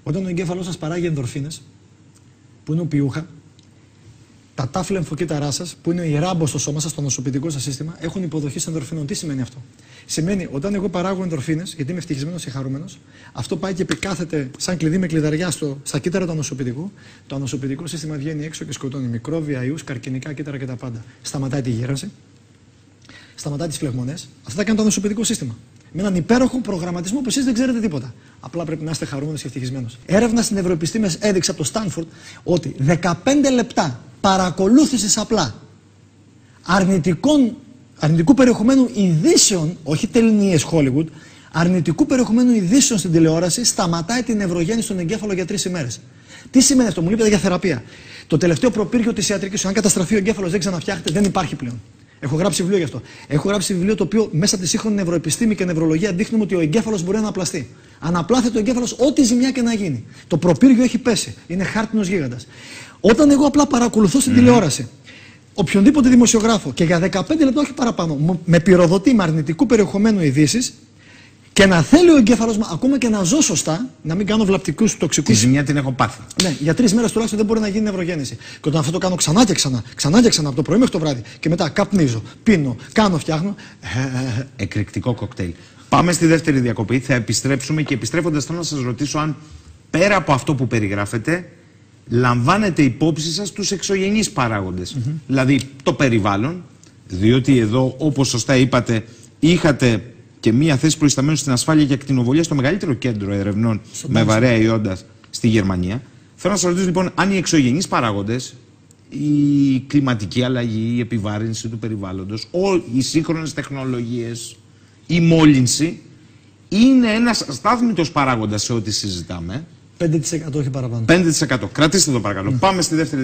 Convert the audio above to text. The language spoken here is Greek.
Όταν ο εγκέφαλός σας παράγει ενδορφίνες, που είναι οποιούχα, τα τάφ λεμφοκύτταρά σας, που είναι η ράμπο στο σώμα σας, στο νοσοποιητικό σας σύστημα, έχουν υποδοχή σε ενδορφίνων. Τι σημαίνει αυτό? Σημαίνει όταν εγώ παράγω ενδορφίνες, γιατί είμαι ευτυχισμένος και χαρούμενος, αυτό πάει και επικάθεται σαν κλειδί με κλειδαριά στα κύτταρα του ανοσοποιητικού. Το ανοσοποιητικό σύστημα βγαίνει έξω και σκοτώνει μικρόβια, ιούς, καρκινικά κύτταρα και τα πάντα. Σταματάει τη γύρανση, σταματάει τις φλεγμονές. Αυτά τα κάνει το ανοσοποιητικό σύστημα. Με έναν υπέροχο προγραμματισμό που εσείς δεν ξέρετε τίποτα. Απλά πρέπει να είστε χαρούμενος και ευτυχισμένος. Έρευνα στην νευροεπιστήμες έδειξε από το Στάνφορντ ότι 15 λεπτά παρακολούθησης απλά αρνητικού περιεχομένου ειδήσεων, όχι ταινίες Hollywood, αρνητικού περιεχομένου ειδήσεων στην τηλεόραση, σταματάει την νευρογέννηση στον εγκέφαλο για 3 ημέρες. Τι σημαίνει αυτό? Μου είπατε για θεραπεία. Το τελευταίο προπύργιο της ιατρικής, αν καταστραφεί ο εγκέφαλος, δεν ξαναφτιάχεται, δεν υπάρχει πλέον. Έχω γράψει βιβλίο γι' αυτό. Έχω γράψει βιβλίο το οποίο μέσα από τη σύγχρονη νευροεπιστήμη και νευρολογία δείχνουμε ότι ο εγκέφαλος μπορεί να αναπλαστεί. Αναπλάθεται ο εγκέφαλος ό,τι ζημιά και να γίνει. Το προπύργιο έχει πέσει. Είναι χάρτινος γίγαντας. Όταν εγώ απλά παρακολουθώ στην τηλεόραση οποιονδήποτε δημοσιογράφο και για 15 λεπτά, όχι παραπάνω, με πυροδοτεί με αρνητικού περιεχομένου ειδήσεις και να θέλει ο εγκέφαλος μου ακόμα και να ζω σωστά, να μην κάνω βλαπτικούς τοξικούς. Τη ζημιά την έχω πάθει. Ναι, για 3 μέρες τουλάχιστον δεν μπορεί να γίνει νευρογέννηση. Και όταν αυτό το κάνω ξανά και ξανά, από το πρωί μέχρι το βράδυ, και μετά καπνίζω, πίνω, κάνω, φτιάχνω. Εκρηκτικό κοκτέιλ. Πάμε στη δεύτερη διακοπή. Θα επιστρέψουμε και επιστρέφοντας θέλω να σας ρωτήσω αν πέρα από αυτό που περιγράφετε, λαμβάνετε υπόψη σας τους εξωγενείς παράγοντες. Δηλαδή το περιβάλλον, διότι εδώ, όπως σωστά είπατε, είχατε και μία θέση προϊσταμένου στην ασφάλεια για ακτινοβολία στο μεγαλύτερο κέντρο ερευνών με βαρέα ιόντα στη Γερμανία. Θέλω να σας ρωτήσω λοιπόν αν οι εξωγενείς παράγοντες, η κλιματική αλλαγή, η επιβάρυνση του περιβάλλοντος, οι σύγχρονες τεχνολογίες, η μόλυνση, είναι ένας στάθμιτος παράγοντας σε ό,τι συζητάμε. 5% όχι παραπάνω. 5%. Κρατήστε το παρακαλώ. Πάμε στη δεύτερη.